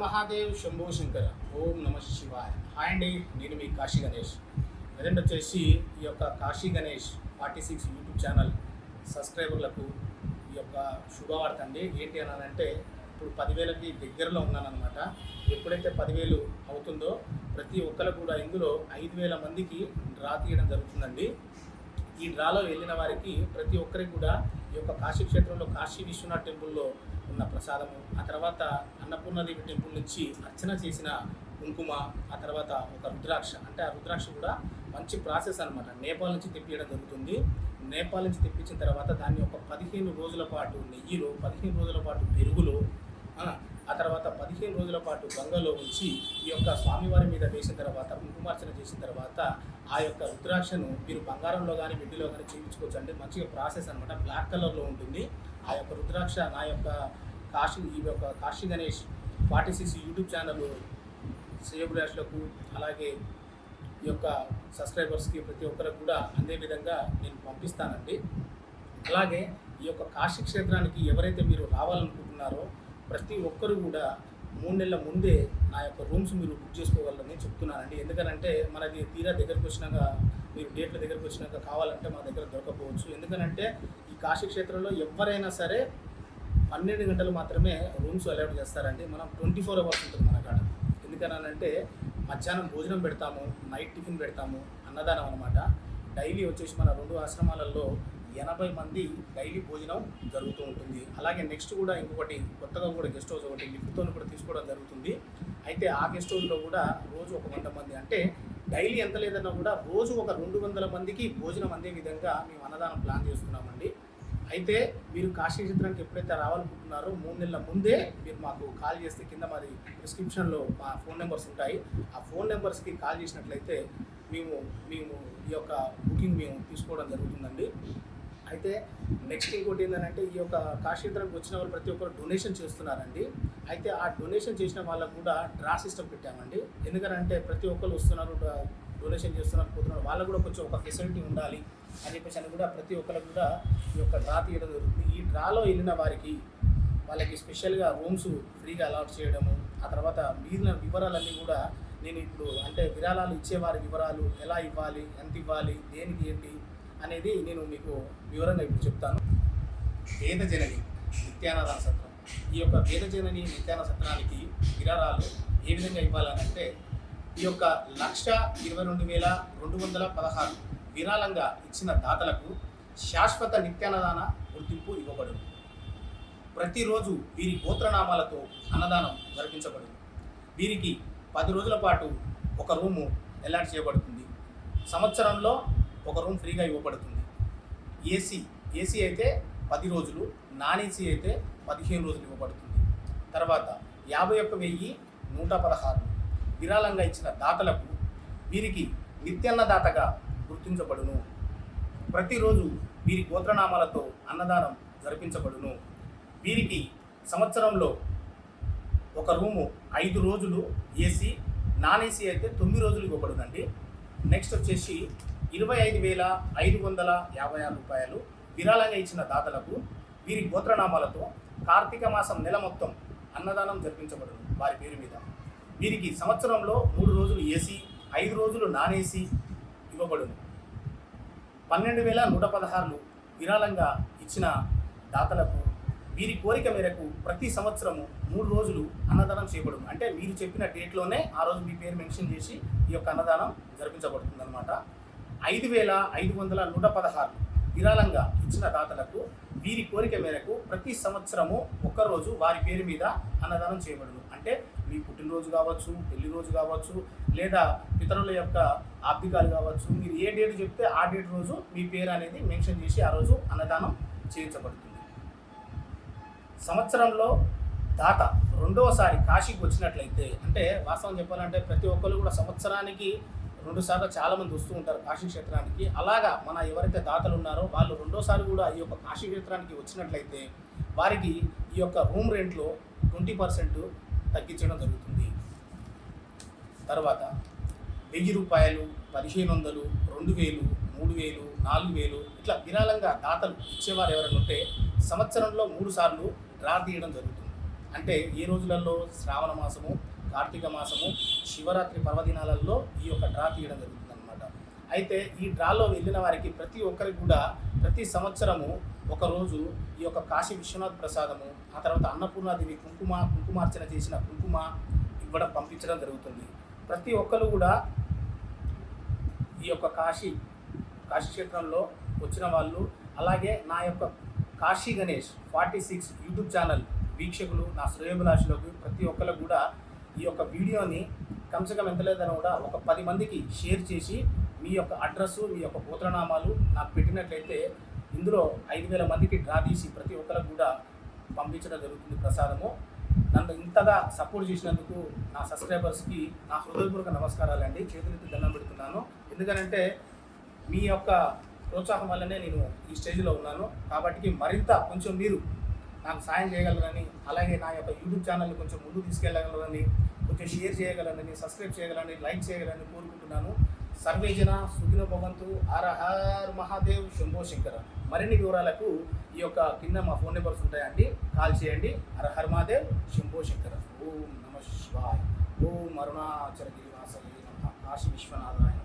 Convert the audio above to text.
మహాదేవ్ శంభో శంకర ఓం నమ శివాయ. హాయ్ అండి, నేను మీ కాశీ గణేష్. ప్రజెంట్ వచ్చేసి ఈ యొక్క కాశీ గణేష్ 46 యూట్యూబ్ ఛానల్ సబ్స్క్రైబర్లకు ఈ యొక్క శుభవార్త అండి. ఏంటి అని అంటే ఇప్పుడు 10,000కి దగ్గరలో ఉన్నానన్నమాట. ఎప్పుడైతే 10,000 అవుతుందో ప్రతి ఒక్కరు కూడా ఇందులో 5,000 మందికి డ్రా తీయడం జరుగుతుందండి. ఈ డ్రాలో వెళ్ళిన వారికి ప్రతి ఒక్కరికి కూడా ఈ యొక్క కాశీ క్షేత్రంలో కాశీ విశ్వనాథ్ టెంపుల్లో ఉన్న ప్రసాదము, ఆ తర్వాత అన్నపూర్ణదేవి టెంపుల్ నుంచి అర్చన చేసిన కుంకుమ, ఆ తర్వాత ఒక రుద్రాక్ష, అంటే ఆ రుద్రాక్ష కూడా మంచి ప్రాసెస్ అనమాట. నేపాల్ నుంచి తెప్పియడం జరుగుతుంది. నేపాల్ నుంచి తెప్పించిన తర్వాత దాన్ని ఒక 15 రోజుల పాటు నెయ్యిలో, 15 రోజుల పాటు పెరుగులో, ఆ తర్వాత 15 రోజుల పాటు గంగలో ఉంచి ఈ యొక్క స్వామివారి మీద వేసిన తర్వాత కుంకుమార్చన చేసిన తర్వాత ఆ యొక్క రుద్రాక్షను మీరు బంగారంలో కానీ వెండిలో కానీ చేయించుకోవచ్చు. అంటే మంచిగా ప్రాసెస్ అనమాట. బ్లాక్ కలర్లో ఉంటుంది ఆ యొక్క రుద్రాక్ష. నా యొక్క ఈ యొక్క కాశీ గణేష్ 46 యూట్యూబ్ ఛానల్ శ్రేయోభిలాషులకు అలాగే ఈ యొక్క సబ్స్క్రైబర్స్కి ప్రతి ఒక్కరికి కూడా అందే విధంగా నేను పంపిస్తానండి. అలాగే ఈ యొక్క కాశీ క్షేత్రానికి ఎవరైతే మీరు రావాలనుకుంటున్నారో ప్రతి ఒక్కరు కూడా 3 నెలల ముందే నా యొక్క రూమ్స్ మీరు బుక్ చేసుకోగలరని చెప్తున్నానండి. ఎందుకనంటే మనది తీరా దగ్గరకు వచ్చినాక, మీరు డేట్ల దగ్గరకు వచ్చినాక కావాలంటే మన దగ్గర దొరకపోవచ్చు. ఎందుకనంటే ఈ కాశీ క్షేత్రంలో ఎవరైనా సరే 12 గంటలు మాత్రమే రూమ్స్ అలౌట్ చేస్తారండి. మనం 24 అవర్స్ ఉంటుంది మన కాడ. ఎందుకనంటే మధ్యాహ్నం భోజనం పెడతాము, నైట్ టిఫిన్ పెడతాము, అన్నదానం అనమాట. డైలీ వచ్చేసి మన 2 ఆశ్రమాలలో 80 మంది డైలీ భోజనం జరుగుతూ ఉంటుంది. అలాగే నెక్స్ట్ కూడా ఇంకొకటి కొత్తగా కూడా గెస్ట్ హౌస్ ఒకటి లిఫ్ట్తో కూడా తీసుకోవడం జరుగుతుంది. అయితే ఆ గెస్ట్ హౌస్లో కూడా రోజు ఒక 100 మంది, అంటే డైలీ ఎంత లేదన్నా కూడా రోజు ఒక 200 మందికి భోజనం అందే విధంగా మేము అన్నదానం ప్లాన్ చేస్తున్నామండి. అయితే మీరు కాశీ క్షేత్రానికి ఎప్పుడైతే రావాలనుకుంటున్నారో 3 నెలల ముందే మీరు మాకు కాల్ చేస్తే కింద మాది డిస్క్రిప్షన్లో మా ఫోన్ నెంబర్స్ ఉంటాయి. ఆ ఫోన్ నెంబర్స్కి కాల్ చేసినట్లయితే మేము ఈ యొక్క బుకింగ్ మేము తీసుకోవడం జరుగుతుందండి. అయితే నెక్స్ట్ ఇంకోటి ఏంటంటే ఈ యొక్క కాశీక్షేత్రానికి వచ్చిన వాళ్ళు ప్రతి ఒక్కరు డొనేషన్ చేస్తున్నారండి. అయితే ఆ డొనేషన్ చేసిన వాళ్ళకు కూడా డ్రా సిస్టమ్ పెట్టామండి. ఎందుకంటే ప్రతి ఒక్కరు వస్తున్నారు, డొనేషన్ చేస్తున్నారు, పోతున్నారు, వాళ్ళకు కూడా కొంచెం ఒక ఫెసిలిటీ ఉండాలి అని చెప్పేసి కూడా ప్రతి ఒక్కరికి కూడా ఈ యొక్క డ్రా తీయడం జరుగుతుంది. ఈ డ్రాలో వెళ్ళిన వారికి వాళ్ళకి స్పెషల్గా రూమ్స్ ఫ్రీగా అలాట్ చేయడము, ఆ తర్వాత మిగిలిన వివరాలన్నీ కూడా నేను ఇప్పుడు అంటే విరాళాలు ఇచ్చేవారి వివరాలు, ఎలా ఇవ్వాలి, ఎంత ఇవ్వాలి, దేనికి ఏంటి అనేది నేను మీకు వివరంగా ఇప్పుడు చెప్తాను. వేదజనని నిత్యాన్నదాన సత్రం. ఈ యొక్క వేదజనని నిత్యాన్న సత్రానికి విరాళాలు ఏ విధంగా ఇవ్వాలనంటే ఈ యొక్క 1,22,216 విరాళంగా ఇచ్చిన దాతలకు శాశ్వత నిత్యాన్నదాన గుర్తింపు ఇవ్వబడును. ప్రతిరోజు వీరి గోత్రనామాలతో అన్నదానం జరిపించబడును. వీరికి 10 రోజుల పాటు ఒక రూము అలాట్ చేయబడుతుంది. సంవత్సరంలో ఒక రూమ్ ఫ్రీగా ఇవ్వబడుతుంది. ఏసీ అయితే 10 రోజులు, నాన్ ఏసీ అయితే 15 రోజులు ఇవ్వబడుతుంది. తర్వాత 51,116 విరాళంగా ఇచ్చిన దాతలకు వీరికి నిత్యాన్నదాతగా గుర్తించబడును. ప్రతిరోజు వీరి గోత్రనామాలతో అన్నదానం జరిపించబడును. వీరికి సంవత్సరంలో ఒక రూము 5 రోజులు ఏసీ, నాన్ ఏసీ అయితే 9 రోజులు ఇవ్వబడునండి. నెక్స్ట్ వచ్చేసి 25,556 రూపాయలు విరాళంగా ఇచ్చిన దాతలకు వీరి గోత్రనామాలతో కార్తీక మాసం నెల మొత్తం అన్నదానం జరిపించబడును వారి పేరు మీద. వీరికి సంవత్సరంలో 3 రోజులు ఏసీ, 5 రోజులు నాన్ ఏసీ ఇవ్వబడును. 12,116 విరాళంగా ఇచ్చిన దాతలకు వీరి కోరిక మేరకు ప్రతి సంవత్సరము 3 రోజులు అన్నదానం చేయబడును. అంటే మీరు చెప్పిన డేట్లోనే ఆ రోజు మీ పేరు మెన్షన్ చేసి ఈ యొక్క అన్నదానం జరిపించబడుతుంది అనమాట. 5,516 విరాళంగా ఇచ్చిన దాతలకు వీరి కోరిక మేరకు ప్రతి సంవత్సరము ఒక్కరోజు వారి పేరు మీద అన్నదానం చేయబడును. అంటే మీ పుట్టినరోజు కావచ్చు, పెళ్లి రోజు కావచ్చు, లేదా పితరుల యొక్క ఆబ్దికాలు కావచ్చు, మీరు ఏ డేట్ చెప్తే ఆ డేట్ రోజు మీ పేరు అనేది మెన్షన్ చేసి ఆ రోజు అన్నదానం చేయించబడుతుంది. సంవత్సరంలో దాత రెండవసారి కాశీకి వచ్చినట్లయితే, అంటే వాస్తవం చెప్పాలంటే ప్రతి ఒక్కరు కూడా సంవత్సరానికి 2 సార్లు చాలామంది వస్తూ ఉంటారు కాశీ క్షేత్రానికి. అలాగా మన ఎవరైతే దాతలు ఉన్నారో వాళ్ళు 2వ సారి కూడా ఈ యొక్క కాశీ క్షేత్రానికి వచ్చినట్లయితే వారికి ఈ యొక్క రూమ్ రెంట్లో 20% తగ్గించడం జరుగుతుంది. తర్వాత 1,000 రూపాయలు, 1,500, 2,000, 3,000, 4,000 ఇట్లా విరాళంగా దాతలు ఇచ్చేవారు ఎవరైనా ఉంటే సంవత్సరంలో 3 సార్లు డ్రా తీయడం జరుగుతుంది. అంటే ఈ రోజులలో శ్రావణ మాసము, కార్తీక మాసము, శివరాత్రి పర్వదినాలలో ఈ యొక్క డ్రా తీయడం జరుగుతుంది అనమాట. అయితే ఈ డ్రాలో వెళ్ళిన వారికి ప్రతి ఒక్కరికి కూడా ప్రతి సంవత్సరము ఒకరోజు ఈ యొక్క కాశీ విశ్వనాథ్ ప్రసాదము, ఆ తర్వాత అన్నపూర్ణాదేవి కుంకుమార్చన చేసిన కుంకుమ ఇవ్వడం పంపించడం జరుగుతుంది. ప్రతి ఒక్కరు కూడా ఈ యొక్క కాశీ క్షేత్రంలో వచ్చిన వాళ్ళు, అలాగే నా యొక్క కాశీ గణేష్ 46 యూట్యూబ్ ఛానల్ వీక్షకులు, నా శ్రేయోభిలాషులకు ప్రతి ఒక్కరికి కూడా ఈ యొక్క వీడియోని కమ్సే ఎంత లేదని కూడా ఒక 10 మందికి షేర్ చేసి మీ యొక్క అడ్రస్సు, మీ యొక్క గోత్రనామాలు నాకు పెట్టినట్లయితే ఇందులో 5,000 మందికి డ్రా తీసి ప్రతి ఒక్కరికి కూడా పంపించడం జరుగుతుంది ప్రసాదము. నన్ను ఇంతగా సపోర్ట్ చేసినందుకు నా సబ్స్క్రైబర్స్కి నా హృదయపూర్వక నమస్కారాలండి. చేతులెత్తి దండం పెడుతున్నాను. ఎందుకంటే మీ యొక్క ప్రోత్సాహం వల్లనే నేను ఈ స్టేజ్లో ఉన్నాను. కాబట్టి మరింత కొంచెం మీరు నాకు సాయం చేయగలరని, అలాగే నా యొక్క యూట్యూబ్ ఛానల్ని కొంచెం ముందుకు తీసుకెళ్ళగలరని, కొంచెం షేర్ చేయగలరని, సబ్స్క్రైబ్ చేయగలరని, లైక్ చేయగలరని కోరుకుంటున్నాను. సర్వే జన సుఖినో భవంతు. హర హర్ మహాదేవ్ శంభో శంకర. మరిన్ని వివరాలకు ఈ యొక్క కింద మా ఫోన్ నెంబర్స్ ఉంటాయండి, కాల్ చేయండి. హర హర్ మహాదేవ్ శంభో శంకర. ఓం నమ శివాయ. ఓం అరుణాచల గిరివాస కాశీ విశ్వనాథాయ.